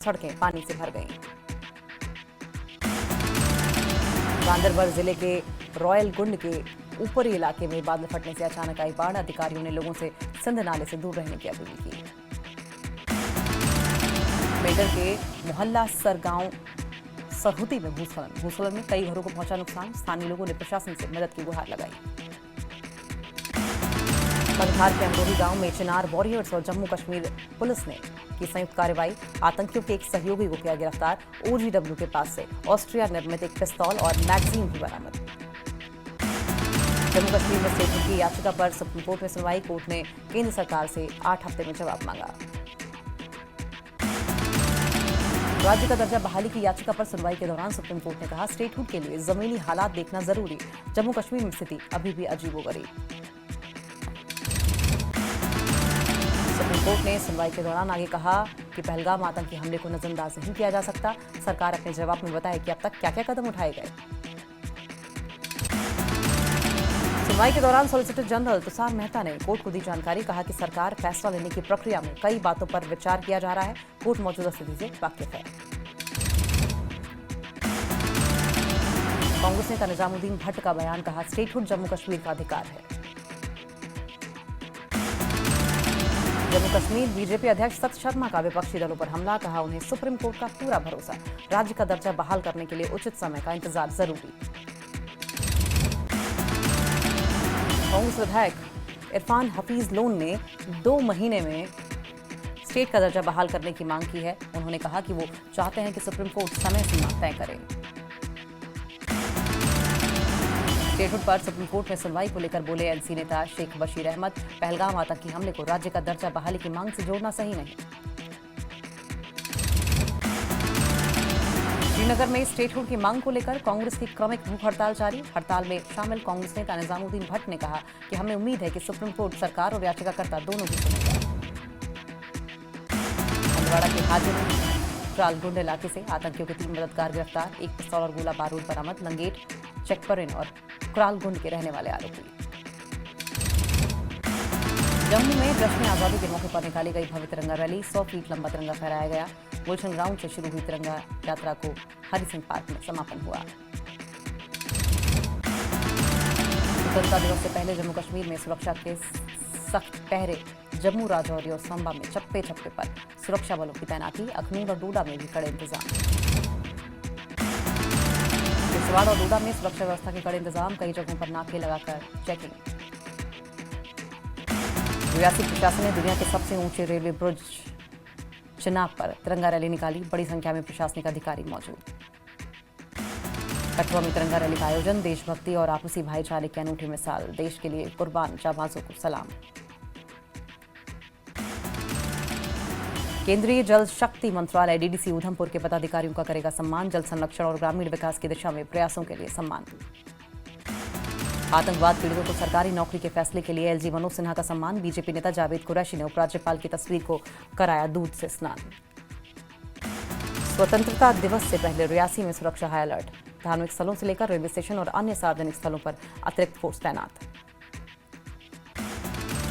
सड़कें पानी से भर गईं। गांदरबल जिले के रॉयल गुंड के ऊपरी इलाके में बादल फटने से अचानक आई बाढ़। अधिकारियों ने लोगों से सिंध नाले से दूर रहने की अपील की। मेडर के मोहल्ला सरगांव सरहुती में भूस्खलन में कई घरों को पहुंचा नुकसान। स्थानीय लोगों ने प्रशासन से मदद की गुहार लगाई। पंधार के अमरोही गांव में चिनार वॉरियर्स और जम्मू कश्मीर पुलिस ने की संयुक्त कार्रवाई। आतंकियों के एक सहयोगी को किया गिरफ्तार। ओजीडब्ल्यू के पास से ऑस्ट्रिया निर्मित एक पिस्तौल और मैगजीन भी बरामद। जम्मू कश्मीर में स्टेटहुड की याचिका पर सुप्रीम कोर्ट में सुनवाई। कोर्ट ने केंद्र सरकार से 8 हफ्ते में जवाब मांगा। राज्य का दर्जा बहाली की याचिका पर सुनवाई के दौरान सुप्रीम कोर्ट ने कहा, स्टेटहुड के लिए जमीनी हालात देखना जरूरी। जम्मू कश्मीर में स्थिति अभी भी अजीबोगरीब। सुप्रीम कोर्ट ने सुनवाई के दौरान आगे कहा कि पहलगाम आतंकी हमले को नजरअंदाज नहीं किया जा सकता। सरकार अपने जवाब में बताए कि अब तक क्या क्या कदम उठाए गए। सुनवाई के दौरान सॉलिसिटर जनरल तुषार मेहता ने कोर्ट को दी जानकारी। कहा कि सरकार फैसला लेने की प्रक्रिया में कई बातों पर विचार किया जा रहा है। कोर्ट मौजूदा स्थिति से वाकिफ है। कांग्रेस नेता निजामुद्दीन भट्ट का बयान। कहा, स्टेटहुड जम्मू कश्मीर का अधिकार है। जम्मू कश्मीर बीजेपी अध्यक्ष सत शर्मा का विपक्षी दलों पर हमला। कहा, उन्हें सुप्रीम कोर्ट का पूरा भरोसा। राज्य का दर्जा बहाल करने के लिए उचित समय का इंतजार जरूरी। कांग्रेस विधायक इरफान हफीज लोन ने 2 महीने में स्टेट का दर्जा बहाल करने की मांग की है। उन्होंने कहा कि वो चाहते हैं कि सुप्रीम कोर्ट समय सीमा तय करे। स्टेटहुड पर सुप्रीम कोर्ट में सुनवाई को लेकर बोले एनसी नेता शेख बशीर अहमद। पहलगाम आतंकी हमले को राज्य का दर्जा बहाली की मांग से जोड़ना सही नहीं। श्रीनगर में स्टेटहुड की मांग को लेकर कांग्रेस की क्रमिक भूख हड़ताल जारी। हड़ताल में शामिल कांग्रेस नेता निजामुद्दीन भट्ट ने कहा कि हमें उम्मीद है कि सुप्रीम कोर्ट सरकार और याचिकाकर्ता दोनों की सुनेगा। हंदवाड़ा के हाजिर ट्रालगुंड इलाके से आतंकियों के 3 मददगार गिरफ्तार। एक पिस्तौल और गोला बारूद बरामद। लंगेट, चेकपरिन और कुरालगुंड के रहने वाले आरोपी। जम्मू में जश्न आजादी के मौके पर निकाली गई भव्य तिरंगा रैली। 100 फीट लंबा तिरंगा फहराया गया। गुलशन ग्राउंड से शुरू हुई तिरंगा यात्रा को हरि सिंह पार्क में समापन हुआ। स्वतंत्रता दिवस से पहले जम्मू कश्मीर में सुरक्षा के सख्त पहरे। जम्मू, राजौरी और सांबा में चप्पे चप्पे पर सुरक्षा बलों की तैनाती। अखनूर और डोडा में भी कड़े इंतजाम। किश्तवाड़ और डोडा में सुरक्षा व्यवस्था के कड़े इंतजाम। कई जगहों पर नाके लगाकर चेकिंग। रियासती प्रशासन ने दुनिया के सबसे ऊंचे रेलवे ब्रिज चिनाब पर तिरंगा रैली निकाली। बड़ी संख्या में प्रशासनिक अधिकारी मौजूद। कठुआ में तिरंगा रैली का आयोजन। देशभक्ति और आपसी भाईचारे की अनूठी मिसाल। देश के लिए कुर्बान जाबाजों को सलाम। केंद्रीय जल शक्ति मंत्रालय डीडीसी उधमपुर के पदाधिकारियों का करेगा सम्मान। जल संरक्षण और ग्रामीण विकास की दिशा में प्रयासों के लिए सम्मान। आतंकवाद पीड़ितों को सरकारी नौकरी के फैसले के लिए एलजी मनोज सिन्हा का सम्मान। बीजेपी नेता जावेद कुरैशी ने उपराज्यपाल की तस्वीर को कराया दूध से स्नान। स्वतंत्रता दिवस से पहले रियासी में सुरक्षा हाई अलर्ट। धार्मिक स्थलों से लेकर रेलवे स्टेशन और अन्य सार्वजनिक स्थलों पर अतिरिक्त फोर्स तैनात।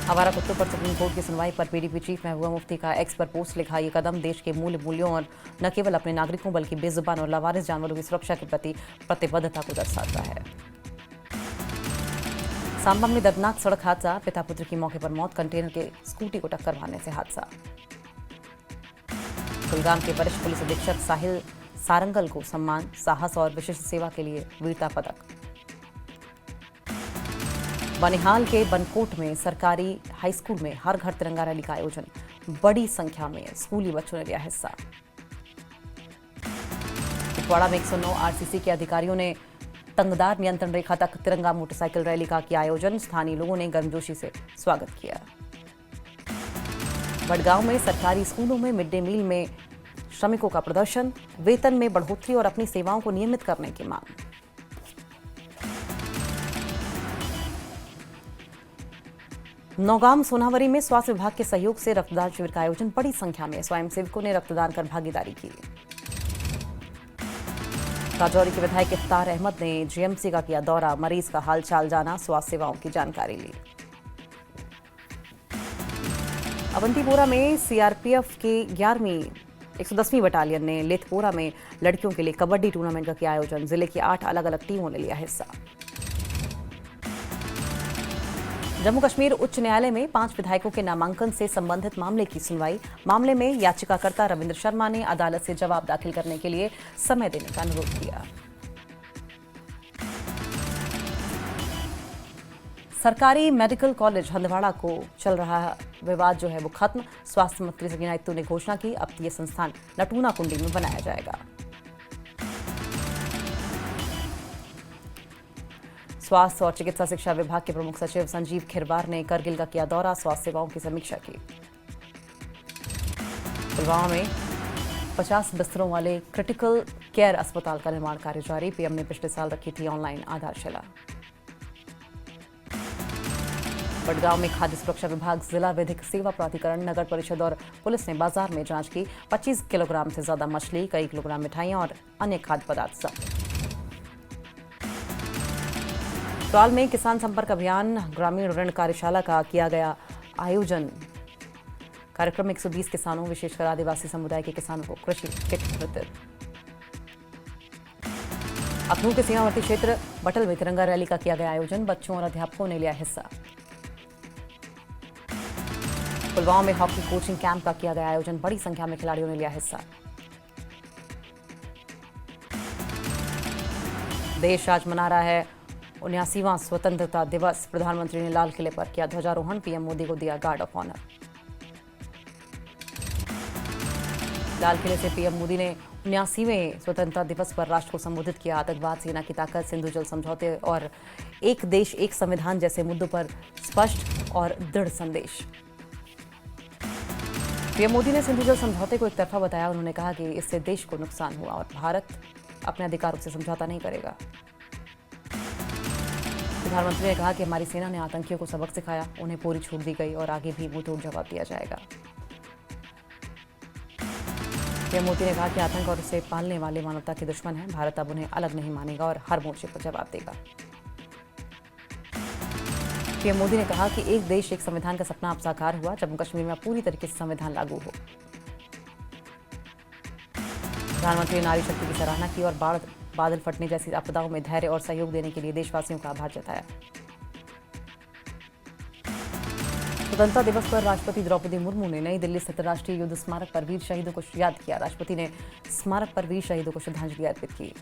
आवारा कुत्तों पर सुप्रीम कोर्ट की सुनवाई पर पीडीपी चीफ महबूबा मुफ्ती का एक्स पर पोस्ट लिखा। ये कदम देश के मूल्यों और न केवल अपने नागरिकों बल्कि बेजुबान और लावारिस जानवरों की सुरक्षा के प्रति प्रतिबद्धता को दर्शाता है। सांबा में दर्दनाक सड़क हादसा। पिता पुत्र की मौके पर मौत। कंटेनर के स्कूटी को टक्कर मारने से हादसा। कुलगाम के वरिष्ठ पुलिस अधीक्षक साहिल सारंगल को सम्मान। साहस और विशिष्ट सेवा के लिए वीरता पदक। बनिहाल के बनकोट में सरकारी हाई स्कूल में हर घर तिरंगा रैली का आयोजन। बड़ी संख्या में स्कूली बच्चों ने लिया हिस्सा। कुपवाड़ा में 109 आरसीसी के अधिकारियों ने तंगदार नियंत्रण रेखा तक तिरंगा मोटरसाइकिल रैली का किया आयोजन। स्थानीय लोगों ने गर्मजोशी से स्वागत किया। बड़गांव में सरकारी स्कूलों में मिड डे मील में श्रमिकों का प्रदर्शन। वेतन में बढ़ोतरी और अपनी सेवाओं को नियमित करने की मांग। नौगाम सोनावरी में स्वास्थ्य विभाग के सहयोग से रक्तदान शिविर का आयोजन। बड़ी संख्या में स्वयंसेवकों ने रक्तदान कर भागीदारी की। राजौरी के विधायक इफ्तार अहमद ने जीएमसी का किया दौरा। मरीज का हालचाल जाना। स्वास्थ्य सेवाओं की जानकारी ली। अवंतीपोरा में सीआरपीएफ की 11वीं 110वीं बटालियन ने लेथपोरा में लड़कियों के लिए कबड्डी टूर्नामेंट का किया आयोजन। जिले की 8 अलग अलग टीमों ने लिया हिस्सा। जम्मू कश्मीर उच्च न्यायालय में 5 विधायकों के नामांकन से संबंधित मामले की सुनवाई। मामले में याचिकाकर्ता रविंद्र शर्मा ने अदालत से जवाब दाखिल करने के लिए समय देने का अनुरोध किया। सरकारी मेडिकल कॉलेज हंदवाड़ा को चल रहा विवाद जो है वो खत्म। स्वास्थ्य मंत्री सकीना इत्तू ने घोषणा की, अब ये संस्थान नटूना कुंडी में बनाया जाएगा। स्वास्थ्य और चिकित्सा शिक्षा विभाग के प्रमुख सचिव संजीव खिरवार ने करगिल का किया दौरा, स्वास्थ्य सेवाओं की समीक्षा की। पुलवामा में 50 बिस्तरों वाले क्रिटिकल केयर अस्पताल का निर्माण कार्य जारी। पीएम ने पिछले साल रखी थी ऑनलाइन आधारशिला। बड़गांव में खाद्य सुरक्षा विभाग, जिला विधिक सेवा प्राधिकरण, नगर परिषद और पुलिस ने बाजार में जांच की। 25 किलोग्राम से ज्यादा मछली, कई किलोग्राम मिठाइयां और अन्य खाद्य पदार्थ जब्त। ट्राल में किसान संपर्क अभियान, ग्रामीण ऋण कार्यशाला का किया गया आयोजन। कार्यक्रम में 120 किसानों, विशेषकर आदिवासी समुदाय के किसानों को कृषि किट वितरित। अखनूर के सीमावर्ती क्षेत्र बटल में तिरंगा रैली का किया गया आयोजन, बच्चों और अध्यापकों ने लिया हिस्सा। पुलवामा में हॉकी कोचिंग कैंप का किया गया आयोजन, बड़ी संख्या में खिलाड़ियों ने लिया हिस्सा। देश आज मना रहा है 79वां स्वतंत्रता दिवस। प्रधानमंत्री ने लाल किले पर किया ध्वजारोहण, पीएम मोदी को दिया गार्ड ऑफ ऑनर। लाल किले से पीएम मोदी ने 79वें स्वतंत्रता दिवस पर राष्ट्र को संबोधित किया। आतंकवाद, सेना की ताकत, सिंधु जल समझौते और एक देश एक संविधान जैसे मुद्दों पर स्पष्ट और दृढ़ संदेश। पीएम मोदी ने सिंधु जल समझौते को एक तरफा बताया। उन्होंने कहा कि इससे देश को नुकसान हुआ और भारत अपने अधिकारों से समझौता नहीं करेगा। प्रधानमंत्री ने कहा कि हमारी सेना ने आतंकियों को सबक सिखाया, उन्हें पूरी छूट दी गई और आगे भी मुंहतोड़ जवाब दिया जाएगा। पीएम मोदी ने कहा कि आतंक और उसे पालने वाले मानवता के दुश्मन हैं। भारत अब उन्हें अलग नहीं मानेगा और हर मोर्चे पर जवाब देगा। पीएम मोदी ने कहा कि एक देश एक संविधान का सपना अब साकार हुआ। जम्मू कश्मीर में पूरी तरीके से संविधान लागू हो। प्रधानमंत्री ने नारी शक्ति की सराहना की और बादल फटने जैसी आपदाओं में धैर्य और सहयोग देने के लिए देशवासियों का आभार जताया। स्वतंत्रता दिवस पर राष्ट्रपति द्रौपदी मुर्मू ने नई दिल्ली स्थित राष्ट्रीय युद्ध स्मारक पर वीर शहीदों को याद किया। राष्ट्रपति ने स्मारक पर वीर शहीदों को श्रद्धांजलि अर्पित की।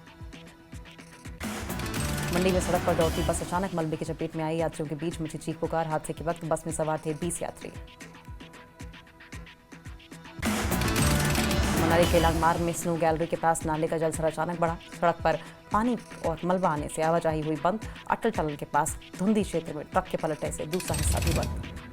मंडी में सड़क पर दौड़ती बस अचानक मलबे की चपेट में आई। यात्रियों के बीच मची चीख पुकार। हादसे के वक्त बस में सवार थे 20 यात्री। मनाली केलांग मार्ग में स्नो गैलरी के पास नाले का जलस्तर अचानक बढ़ा। सड़क पर पानी और मलबा आने से आवाजाही हुई बंद। अटल टनल के पास धुंधी क्षेत्र में ट्रक के पलटने से दूसरा हिस्सा भी बंद।